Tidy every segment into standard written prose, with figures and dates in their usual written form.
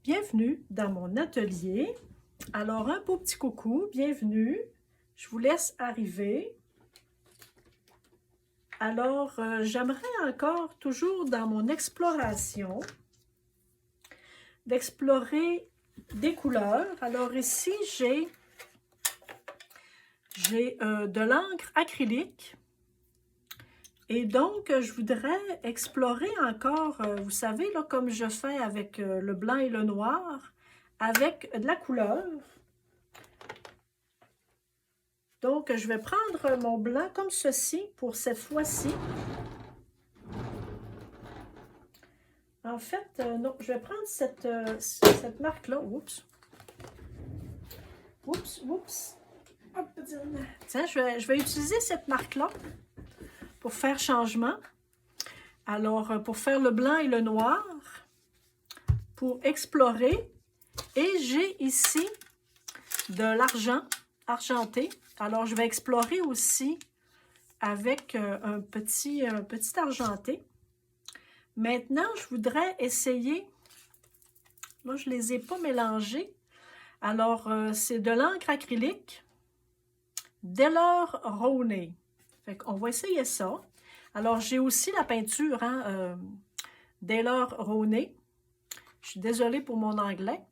Bienvenue dans mon atelier. Alors, un beau petit coucou, bienvenue. Je vous laisse arriver. Alors, j'aimerais encore, toujours dans mon exploration, d'explorer des couleurs. Alors ici, j'ai de l'encre acrylique. Et donc, je voudrais explorer encore, vous savez, là, comme je fais avec le blanc et le noir, avec de la couleur. Donc, je vais prendre mon blanc comme ceci pour cette fois-ci. En fait, non, je vais prendre cette marque-là. Oups. Oups, oups. Hop, tiens, je vais utiliser cette marque-là pour faire changement. Alors, pour faire le blanc et le noir, pour explorer. Et j'ai ici de l'argent argenté. Alors, je vais explorer aussi avec un petit argenté. Maintenant, je voudrais essayer, là, je ne les ai pas mélangés. Alors, c'est de l'encre acrylique, Daler Rowney. Fait qu'on va essayer ça. Alors, j'ai aussi la peinture, hein, Daler Rowney. Je suis désolée pour mon anglais.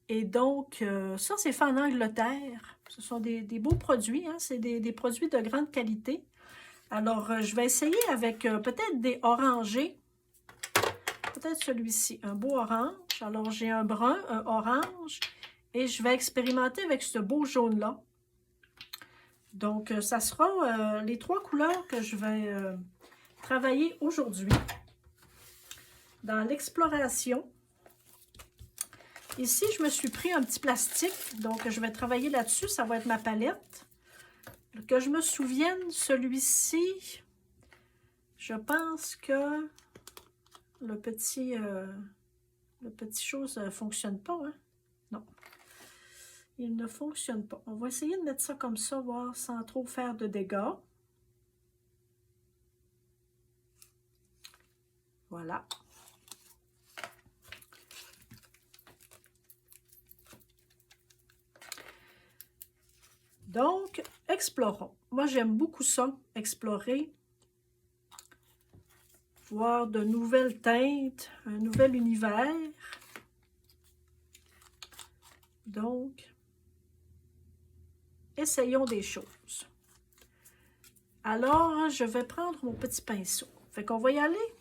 Et donc, ça, c'est fait en Angleterre. Ce sont des beaux produits, hein? C'est des produits de grande qualité. Alors, je vais essayer avec peut-être des orangés. Peut-être celui-ci, un beau orange. Alors, j'ai un brun, un orange. Et je vais expérimenter avec ce beau jaune-là. Donc, ça sera les trois couleurs que je vais travailler aujourd'hui dans l'exploration. Ici, je me suis pris un petit plastique, donc je vais travailler là-dessus. Ça va être ma palette. Que je me souvienne, celui-ci, je pense que le petit chose ne fonctionne pas. Hein? Non, il ne fonctionne pas. On va essayer de mettre ça comme ça, voir sans trop faire de dégâts. Voilà. Donc, explorons. Moi, j'aime beaucoup ça, explorer, voir de nouvelles teintes, un nouvel univers. Donc, essayons des choses. Alors, je vais prendre mon petit pinceau. Fait qu'on va y aller.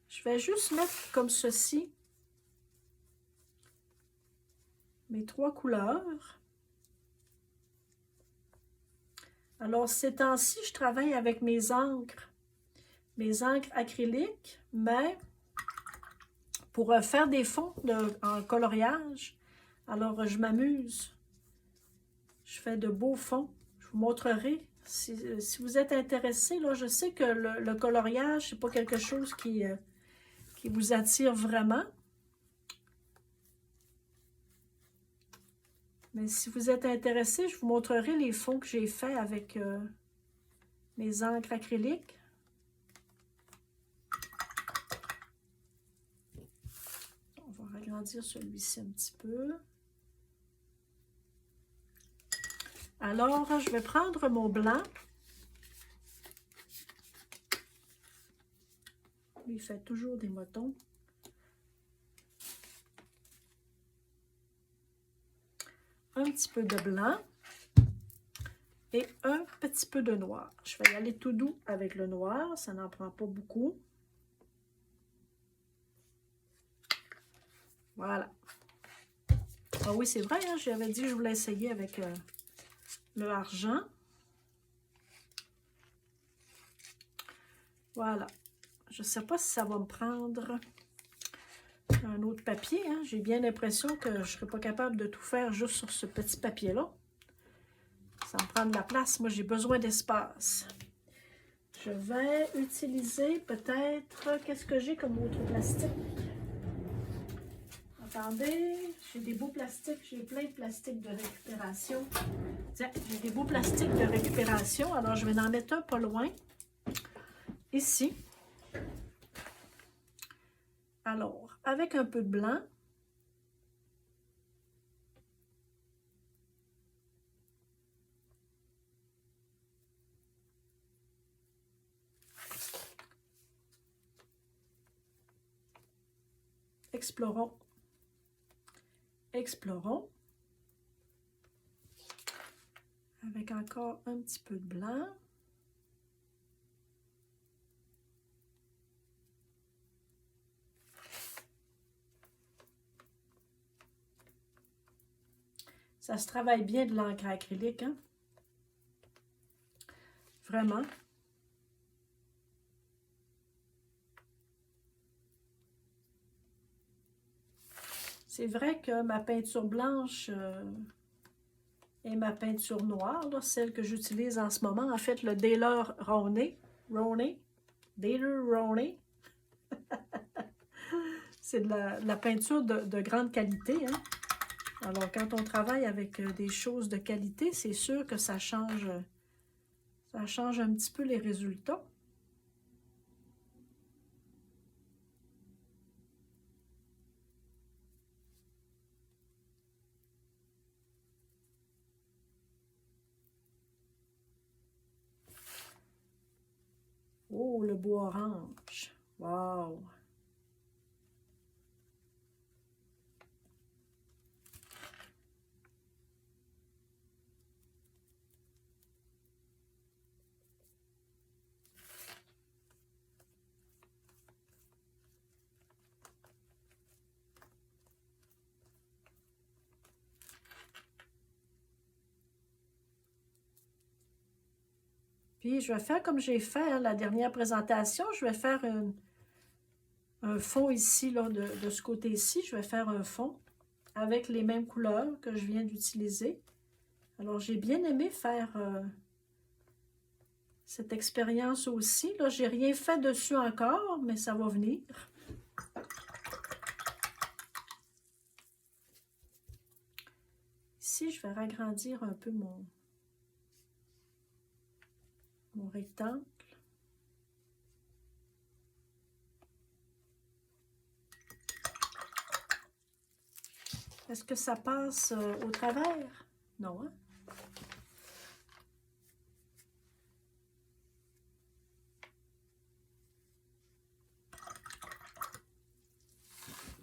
Je vais juste mettre comme ceci mes trois couleurs. Alors, ces temps-ci, je travaille avec mes encres acryliques, mais pour faire des fonds en coloriage, alors je m'amuse. Je fais de beaux fonds. Je vous montrerai. Si vous êtes intéressé, là, je sais que le coloriage, ce n'est pas quelque chose qui vous attire vraiment. Mais si vous êtes intéressé, je vous montrerai les fonds que j'ai faits avec mes encres acryliques. On va agrandir celui-ci un petit peu. Alors, je vais prendre mon blanc. Lui, il fait toujours des motons. Un petit peu de blanc et un petit peu de noir. Je vais y aller tout doux avec le noir, ça n'en prend pas beaucoup. Voilà. Ah oui, c'est vrai, hein, j'avais dit que je voulais essayer avec le argent. Voilà. Je ne sais pas si ça va me prendre un autre papier. Hein. J'ai bien l'impression que je ne serai pas capable de tout faire juste sur ce petit papier-là. Ça me prend de la place. Moi, j'ai besoin d'espace. Je vais utiliser peut-être... Qu'est-ce que j'ai comme autre plastique? Attendez, j'ai des beaux plastiques. J'ai plein de plastiques de récupération. Tiens, j'ai des beaux plastiques de récupération. Alors, je vais en mettre un pas loin. Ici. Alors, avec un peu de blanc, explorons, explorons, avec encore un petit peu de blanc. Ça se travaille bien de l'encre acrylique, hein? Vraiment. C'est vrai que ma peinture blanche et ma peinture noire, là, celle que j'utilise en ce moment, en fait, le Daler Rowney, c'est de la peinture de grande qualité, hein? Alors, quand on travaille avec des choses de qualité, c'est sûr que ça change un petit peu les résultats. Oh, le bois orange. Wow! Puis, je vais faire comme j'ai fait hein, la dernière présentation. Je vais faire un fond ici, là, de ce côté-ci. Je vais faire un fond avec les mêmes couleurs que je viens d'utiliser. Alors, j'ai bien aimé faire cette expérience aussi. Là, j'ai rien fait dessus encore, mais ça va venir. Ici, je vais ragrandir un peu mon rectangle. Est-ce que ça passe au travers? Non, hein?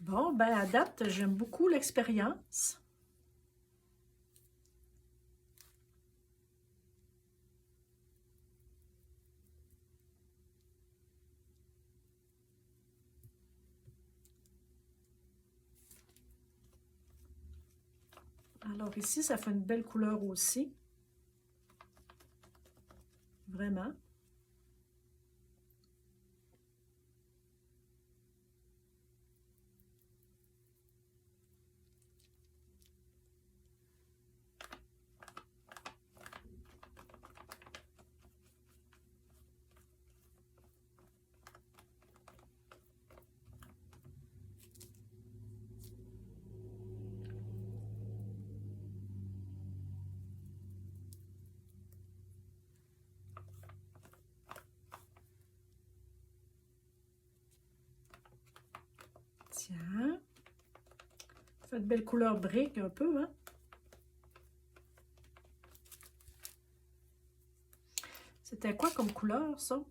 Bon, ben à date, j'aime beaucoup l'expérience. Alors ici, ça fait une belle couleur aussi. Vraiment. Tiens. Ça fait de belles couleurs briques un peu, hein? C'était quoi comme couleur, ça?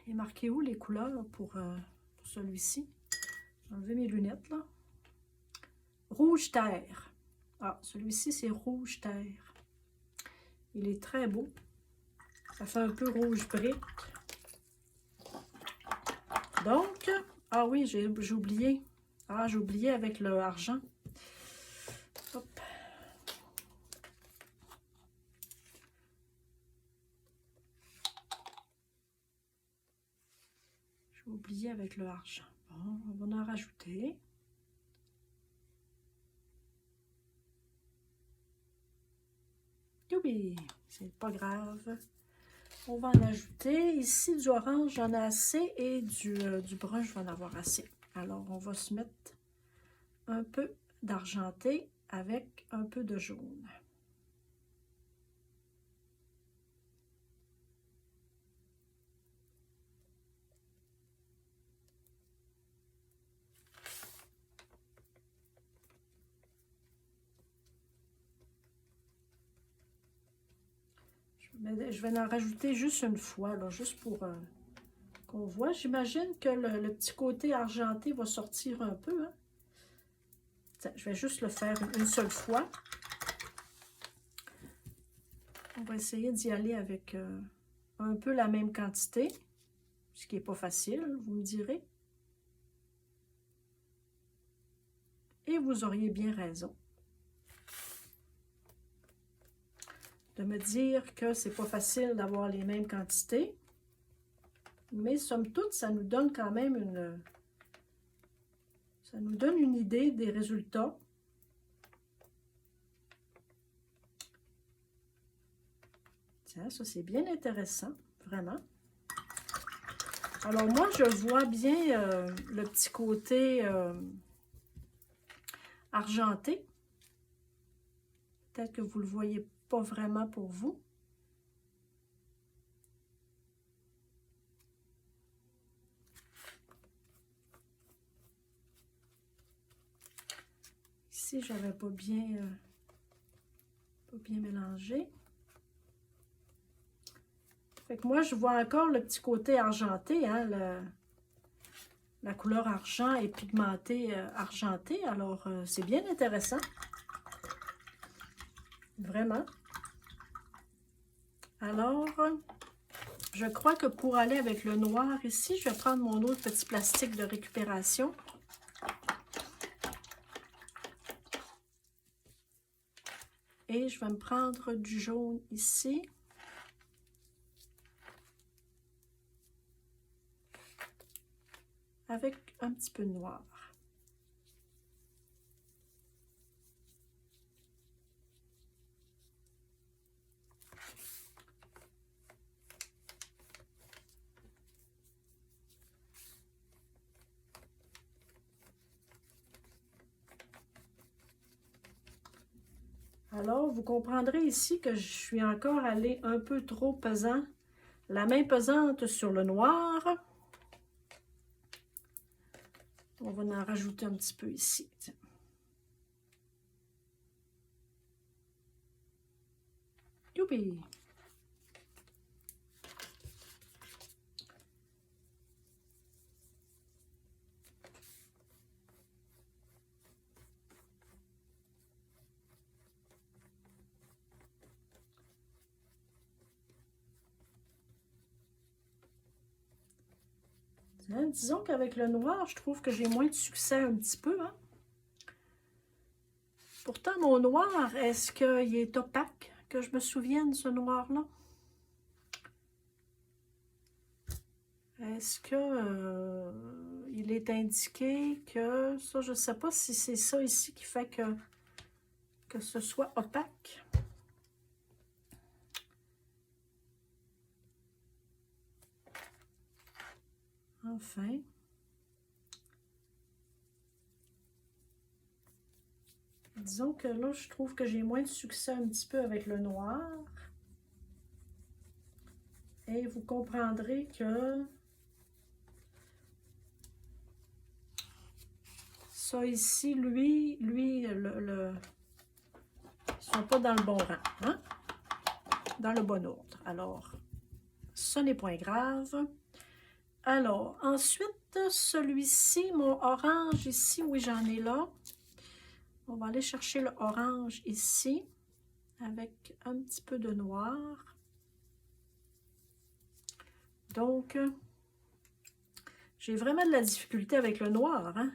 Il est marqué où les couleurs pour celui-ci? J'ai enlevé mes lunettes, là. Rouge terre. Ah, celui-ci, c'est rouge terre. Il est très beau. Ça fait un peu rouge brique. Donc, ah oui, j'ai oublié. Ah, j'ai oublié avec le argent. Hop. J'ai oublié avec le argent. Bon, on va en rajouter. Oui, c'est pas grave. On va en ajouter. Ici, du orange, j'en ai assez. Et du brun, je vais en avoir assez. Alors, on va se mettre un peu d'argenté avec un peu de jaune. Je vais en rajouter juste une fois, là, juste pour qu'on voit. J'imagine que le petit côté argenté va sortir un peu. Hein? Tiens, je vais juste le faire une seule fois. On va essayer d'y aller avec un peu la même quantité, ce qui n'est pas facile, vous me direz. Et vous auriez bien raison de me dire que c'est pas facile d'avoir les mêmes quantités. Mais somme toute, ça nous donne quand même ça nous donne une idée des résultats. Tiens, ça c'est bien intéressant, vraiment. Alors moi, je vois bien le petit côté argenté. Peut-être que vous ne le voyez pas vraiment pour vous. Ici, je n'avais pas bien mélangé. Fait que moi, je vois encore le petit côté argenté, hein, la couleur argent est pigmentée argentée. Alors, c'est bien intéressant. Vraiment. Alors, je crois que pour aller avec le noir ici, je vais prendre mon autre petit plastique de récupération. Et je vais me prendre du jaune ici. Avec un petit peu de noir. Alors, vous comprendrez ici que je suis encore allée un peu trop pesant. La main pesante sur le noir. On va en rajouter un petit peu ici. Tiens. Youpi! Hein, disons qu'avec le noir, je trouve que j'ai moins de succès un petit peu. Hein? Pourtant, mon noir, est-ce qu'il est opaque? Que je me souvienne, ce noir-là? Est-ce que il est indiqué que ça, je ne sais pas si c'est ça ici qui fait que ce soit opaque. Enfin. Disons que là, je trouve que j'ai moins de succès un petit peu avec le noir. Et vous comprendrez que ça ici, lui, ils sont pas dans le bon rang, hein? Dans le bon ordre. Alors, ce n'est point grave. Alors, ensuite, celui-ci, mon orange ici, oui, j'en ai là. On va aller chercher le orange ici, avec un petit peu de noir. Donc, j'ai vraiment de la difficulté avec le noir, hein?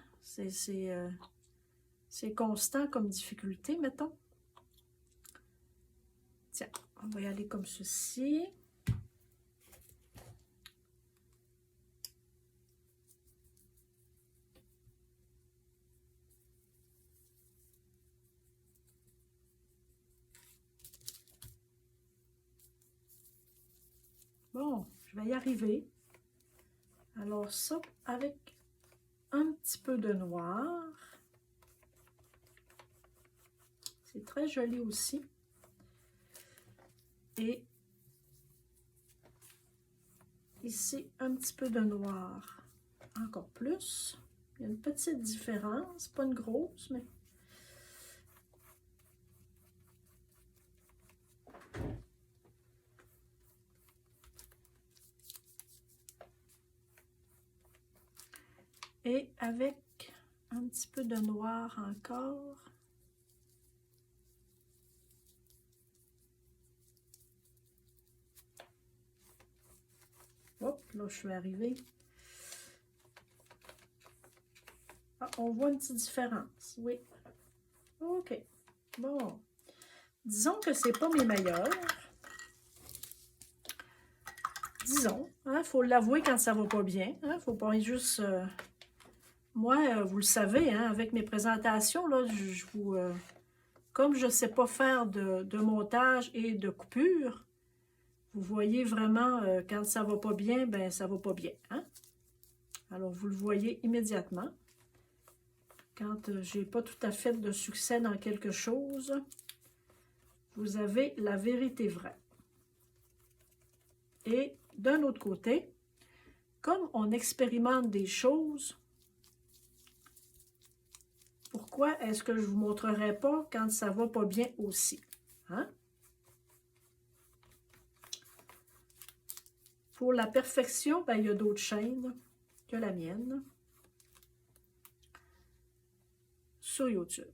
C'est constant comme difficulté, mettons. Tiens, on va y aller comme ceci. Bon, je vais y arriver. Alors ça, avec un petit peu de noir. C'est très joli aussi. Et ici, un petit peu de noir. Encore plus. Il y a une petite différence, pas une grosse, mais... Et avec un petit peu de noir encore. Hop, là, je suis arrivée. Ah, on voit une petite différence, oui. OK. Bon. Disons que c'est pas mes meilleurs. Disons, hein, faut l'avouer quand ça va pas bien. Hein, faut pas juste... moi, vous le savez, hein, avec mes présentations, là, je vous... comme je sais pas faire de montage et de coupure, vous voyez vraiment, quand ça va pas bien, ben ça va pas bien. Hein? Alors, vous le voyez immédiatement. Quand j'ai pas tout à fait de succès dans quelque chose, vous avez la vérité vraie. Et d'un autre côté, comme on expérimente des choses, pourquoi est-ce que je ne vous montrerai pas quand ça va pas bien aussi? Hein? Pour la perfection, ben, il y a d'autres chaînes que la mienne sur YouTube.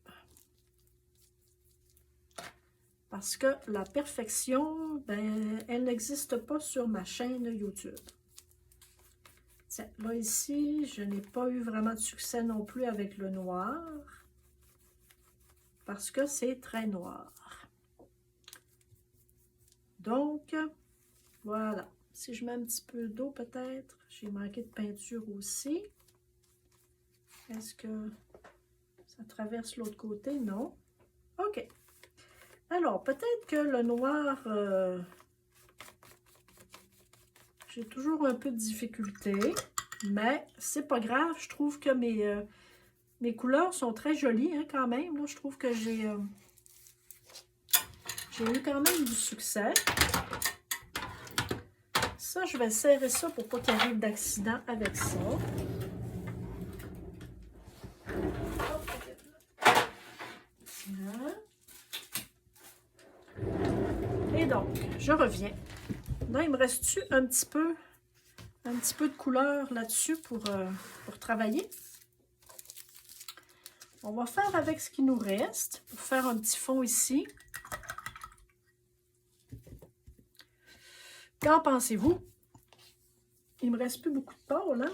Parce que la perfection, ben, elle n'existe pas sur ma chaîne YouTube. Tiens, là ici, je n'ai pas eu vraiment de succès non plus avec le noir. Parce que c'est très noir. Donc, voilà. Si je mets un petit peu d'eau peut-être, j'ai manqué de peinture aussi. Est-ce que ça traverse l'autre côté? Non. OK. Alors, peut-être que le noir, j'ai toujours un peu de difficulté, mais c'est pas grave. Je trouve que mes couleurs sont très jolies hein, quand même. Là, je trouve que j'ai eu quand même du succès. Ça, je vais serrer ça pour pas qu'il y ait d'accident avec ça. Et donc, je reviens. Là, il me reste-tu un petit peu de couleur là-dessus pour travailler. On va faire avec ce qui nous reste pour faire un petit fond ici. Qu'en pensez-vous? Il me reste plus beaucoup de pâle, hein?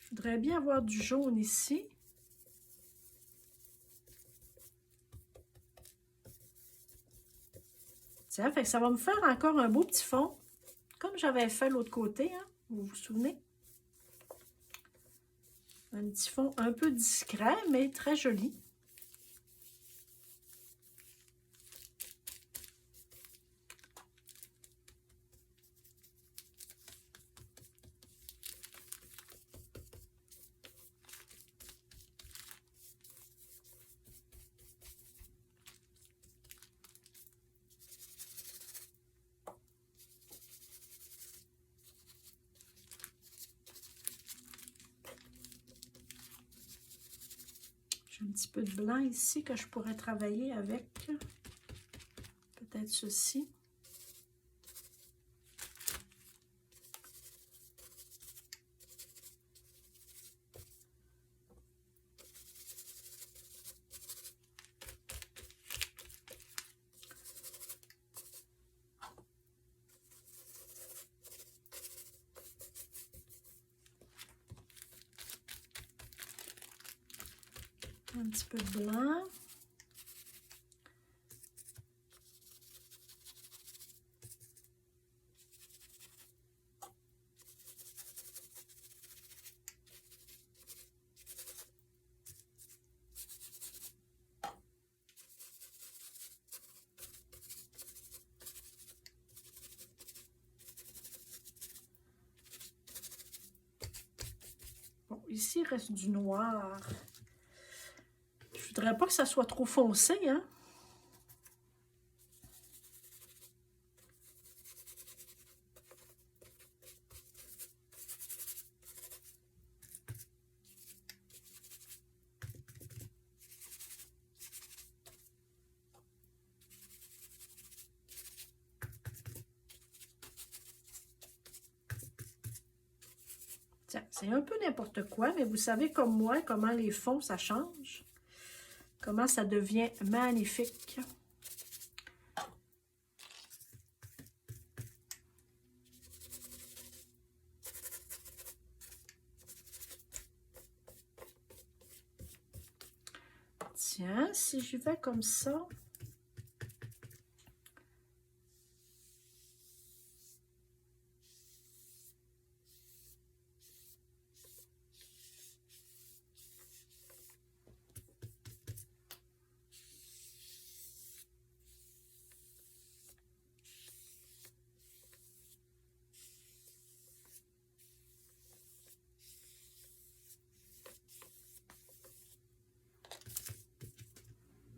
Je voudrais bien avoir du jaune ici. Tiens, fait que ça va me faire encore un beau petit fond, comme j'avais fait l'autre côté, hein? Vous vous souvenez? Un petit fond un peu discret, mais très joli. J'ai un petit peu de blanc ici que je pourrais travailler avec. Peut-être ceci. Un petit peu de blanc. Bon, ici, il reste du noir. Je voudrais pas que ça soit trop foncé, hein? Tiens, c'est un peu n'importe quoi, mais vous savez comme moi, comment les fonds, ça change. Comment ça devient magnifique. Tiens, si j'y vais comme ça...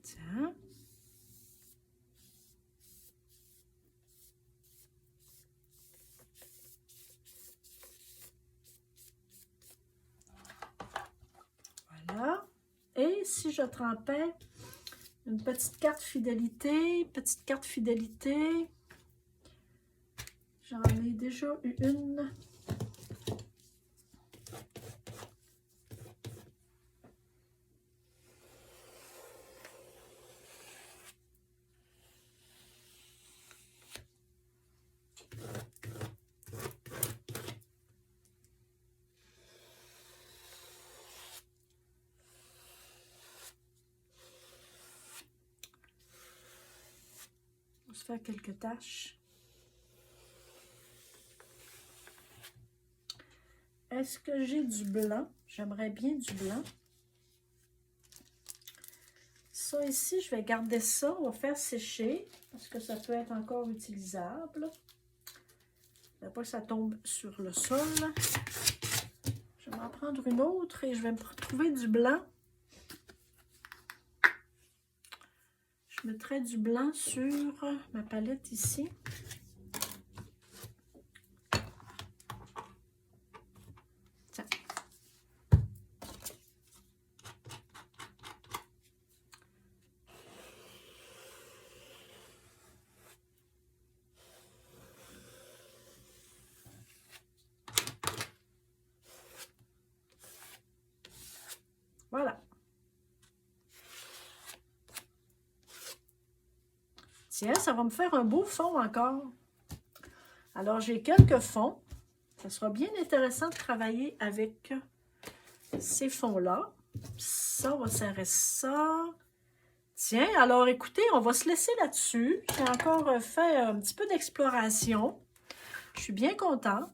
Tiens. Voilà. Et si je trempais une petite carte fidélité, j'en ai déjà eu une. On va se faire quelques taches. Est-ce que j'ai du blanc? J'aimerais bien du blanc. Ça ici, je vais garder ça. On va faire sécher parce que ça peut être encore utilisable. Il ne faut pas que ça tombe sur le sol. Je vais en prendre une autre et je vais me trouver du blanc. Je mettrai du blanc sur ma palette ici. Tiens. Voilà. Tiens, ça va me faire un beau fond encore. Alors, j'ai quelques fonds. Ça sera bien intéressant de travailler avec ces fonds-là. Ça, on va serrer ça. Tiens, alors écoutez, on va se laisser là-dessus. J'ai encore fait un petit peu d'exploration. Je suis bien contente.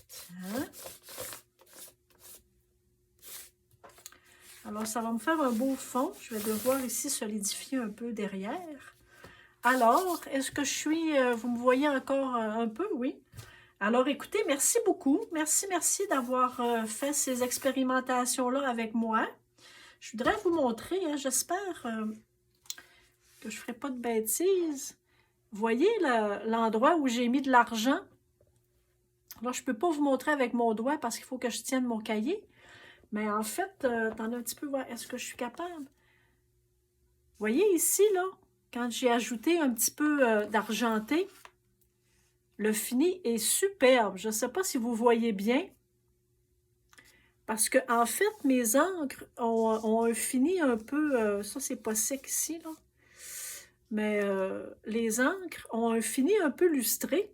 Tiens. Alors, ça va me faire un beau fond. Je vais devoir ici solidifier un peu derrière. Alors, est-ce que je suis... vous me voyez encore un peu? Oui. Alors, écoutez, merci beaucoup. Merci d'avoir fait ces expérimentations-là avec moi. Je voudrais vous montrer, hein, j'espère que je ne ferai pas de bêtises. Vous voyez l'endroit où j'ai mis de l'argent? Alors, je ne peux pas vous montrer avec mon doigt parce qu'il faut que je tienne mon cahier. Mais en fait, t'en as un petit peu... Est-ce que je suis capable? Vous voyez ici, là, quand j'ai ajouté un petit peu d'argenté, le fini est superbe. Je ne sais pas si vous voyez bien. Parce que en fait, mes encres ont un fini un peu... ça, c'est pas sec ici, là. Mais les encres ont un fini un peu lustré.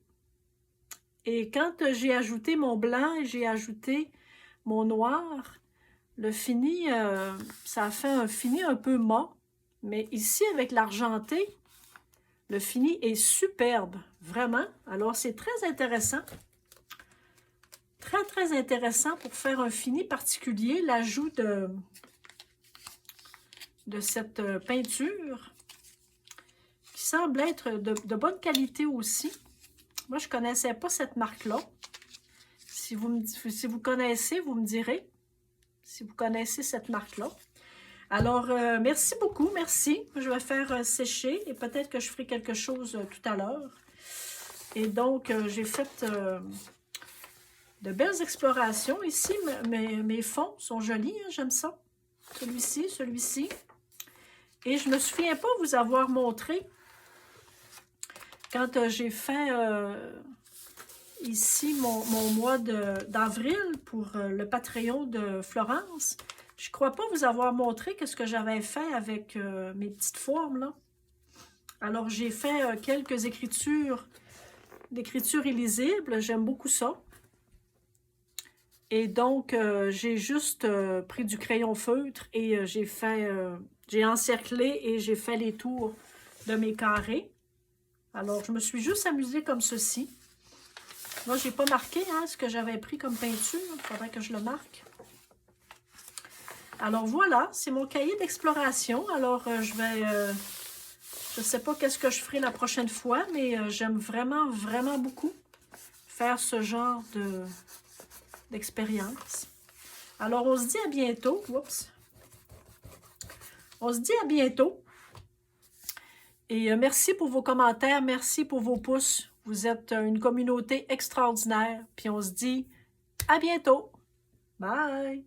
Et quand j'ai ajouté mon blanc et j'ai ajouté mon noir, le fini, ça a fait un fini un peu mat. Mais ici, avec l'argenté, le fini est superbe, vraiment. Alors, c'est très intéressant. Très intéressant pour faire un fini particulier. L'ajout de cette peinture qui semble être de bonne qualité aussi. Moi, je ne connaissais pas cette marque-là. Si vous connaissez, vous me direz. Si vous connaissez cette marque-là. Alors, merci beaucoup, merci. Je vais faire sécher et peut-être que je ferai quelque chose tout à l'heure. Et donc, j'ai fait de belles explorations ici. Mes fonds sont jolis, hein, j'aime ça. Celui-ci. Et je ne me souviens pas vous avoir montré, quand j'ai fait ici mon mois d'avril pour le Patreon de Florence, je ne crois pas vous avoir montré ce que j'avais fait avec mes petites formes, là. Alors, j'ai fait quelques écritures, d'écriture illisible. J'aime beaucoup ça. Et donc, j'ai juste pris du crayon feutre et j'ai encerclé et j'ai fait les tours de mes carrés. Alors, je me suis juste amusée comme ceci. Moi, je n'ai pas marqué ce que j'avais pris comme peinture. Il faudrait que je le marque. Alors, voilà, c'est mon cahier d'exploration. Alors, je ne sais pas qu'est-ce que je ferai la prochaine fois, mais j'aime vraiment, vraiment beaucoup faire ce genre d'expérience. Alors, on se dit à bientôt. Oups. On se dit à bientôt. Et merci pour vos commentaires, merci pour vos pouces. Vous êtes une communauté extraordinaire. Puis on se dit à bientôt. Bye!